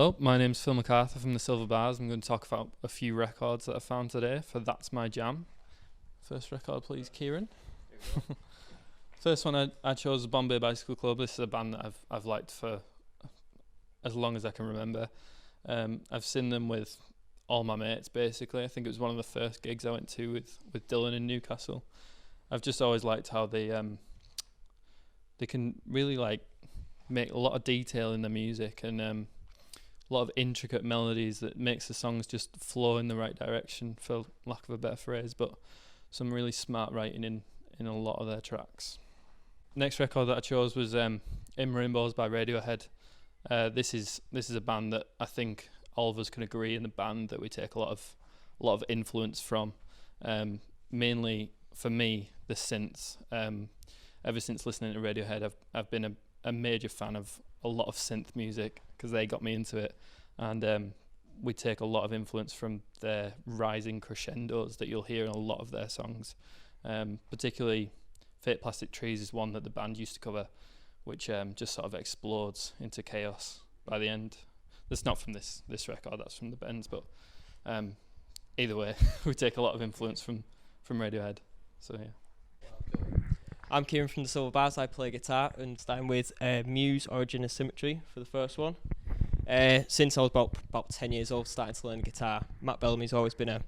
Hello, my name's Phil MacArthur from the Silver Bars. I'm going to talk about a few records that I found today for That's My Jam. First record, please, Kieran. First one I chose was Bombay Bicycle Club. This is a band that I've liked for as long as I can remember. I've seen them with all my mates, basically. I think it was one of the first gigs I went to with Dylan in Newcastle. I've just always liked how they can really make a lot of detail in the music and a lot of intricate melodies that makes the songs just flow in the right direction, for lack of a better phrase, but some really smart writing in a lot of their tracks. Next record that I chose was In Rainbows by Radiohead. This is a band that I think all of us can agree in the band that we take a lot of influence from. Mainly for me, the synths. Ever since listening to Radiohead, I've been a major fan of a lot of synth music because they got me into it, and we take a lot of influence from their rising crescendos that you'll hear in a lot of their songs. Particularly Fake Plastic Trees is one that the band used to cover, which just sort of explodes into chaos by the end. That's not from this record, that's from the Bends, but either way, we take a lot of influence from Radiohead. So yeah. I'm Kieran from the Silver Bars. I play guitar and starting with Muse, Origin and Symmetry for the first one. Since I was about 10 years old, starting to learn guitar, Matt Bellamy's always been a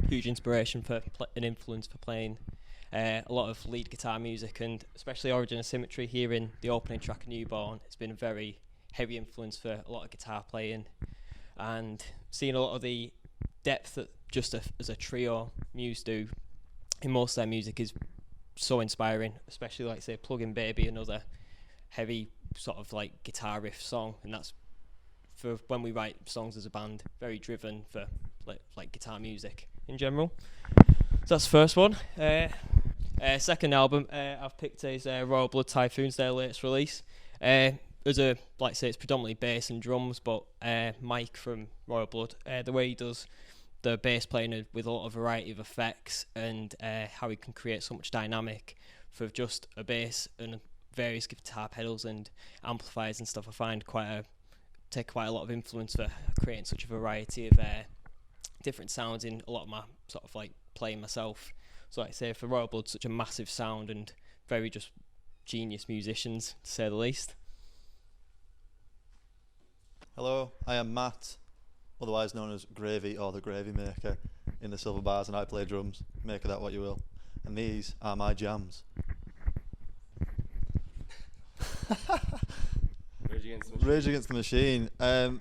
huge inspiration for an influence for playing a lot of lead guitar music, and especially Origin and Symmetry. Hearing the opening track of Newborn, it's been a very heavy influence for a lot of guitar playing, and seeing a lot of the depth that just as a trio Muse do in most of their music is so inspiring, especially like say Plug-in Baby, another heavy sort of like guitar riff song, and that's for when we write songs as a band, very driven for like guitar music in general. So that's the first one. Second album I've picked is Royal Blood Typhoons, their latest release. It's predominantly bass and drums, but Mike from Royal Blood, the way he does the bass playing with a lot of variety of effects, and how he can create so much dynamic for just a bass and various guitar pedals and amplifiers and stuff. I find take quite a lot of influence for creating such a variety of different sounds in a lot of my sort of like playing myself. So like I say, for Royal Blood, such a massive sound and very just genius musicians, to say the least. Hello, I am Matt, otherwise known as Gravy or the Gravy Maker in the Silver Bars, and I play drums. Make of that what you will. And these are my jams. Rage Against the Machine. I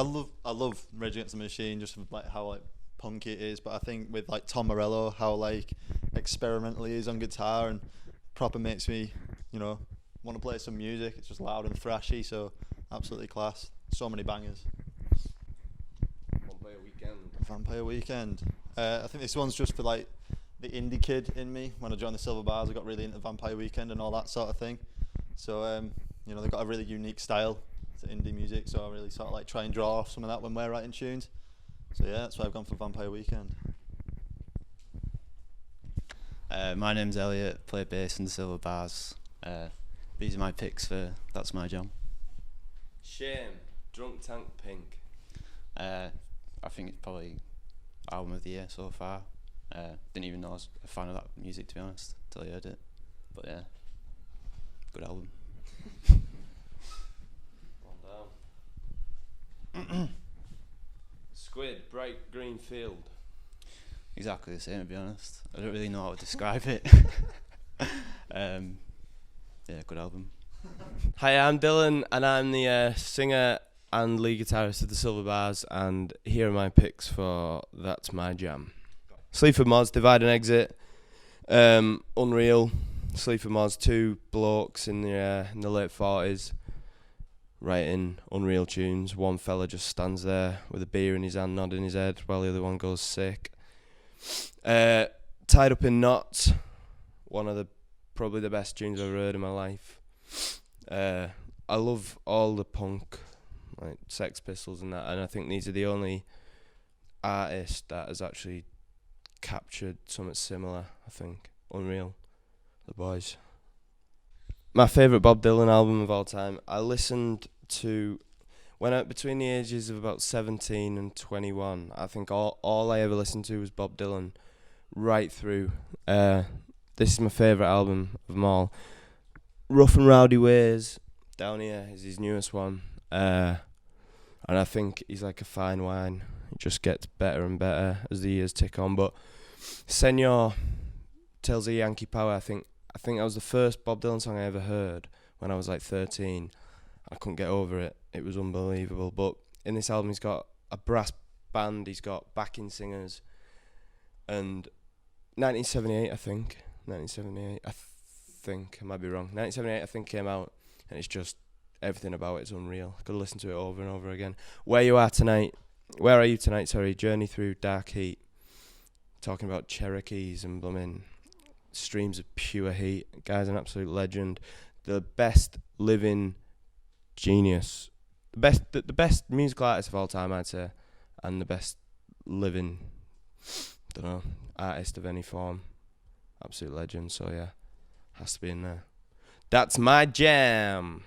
love Rage Against the Machine just for like how like punky it is, but I think with like Tom Morello, how like experimental he is on guitar and proper makes me, want to play some music. It's just loud and thrashy, so absolutely class. So many bangers. Vampire Weekend. I think this one's just for like the indie kid in me. When I joined the Silver Bars, I got really into Vampire Weekend and all that sort of thing. So they've got a really unique style to indie music, so I really sort of like try and draw off some of that when we're writing tunes. So yeah, that's why I've gone for Vampire Weekend. My name's Elliot, play bass in the Silver Bars. These are my picks for That's My Jam. Shame, Drunk Tank Pink. I think it's probably album of the year so far. Didn't even know I was a fan of that music, to be honest, until I heard it. But yeah, good album. Well done. Squid, Bright Green Field. Exactly the same, to be honest. I don't really know how to describe it. Yeah, good album. Hi, I'm Dylan, and I'm the singer and lead guitarist of the Silver Bars, and here are my picks for That's My Jam. Sleaford Mods, Divide and Exit, Unreal. Sleaford Mods, two blokes in the late 40s writing unreal tunes. One fella just stands there with a beer in his hand, nodding his head, while the other one goes sick. Tied Up in Knots, one of probably the best tunes I've ever heard in my life. I love all the punk, like Sex Pistols and that, and I think these are the only artists that has actually captured something similar. I think Unreal, the boys. My favourite Bob Dylan album of all time. I listened to between the ages of about 17 and 21, I think all I ever listened to was Bob Dylan right through. This is my favourite album of them all. Rough and Rowdy Ways, Down Here, is his newest one. And I think he's like a fine wine. It just gets better and better as the years tick on. But Senor, Tales of Yankee Power, I think that was the first Bob Dylan song I ever heard when I was like 13. I couldn't get over it. It was unbelievable. But in this album, he's got a brass band, he's got backing singers, and 1978, I think. 1978, I might be wrong. 1978, I think, came out, and it's just everything about it is unreal. I've got to listen to it over and over again. Where are you tonight? Sorry, Journey Through Dark Heat. Talking about Cherokees and blooming streams of pure heat. Guy's an absolute legend. The best living genius. The best musical artist of all time, I'd say. And the best living, artist of any form. Absolute legend, so yeah. Has to be in there. That's my jam.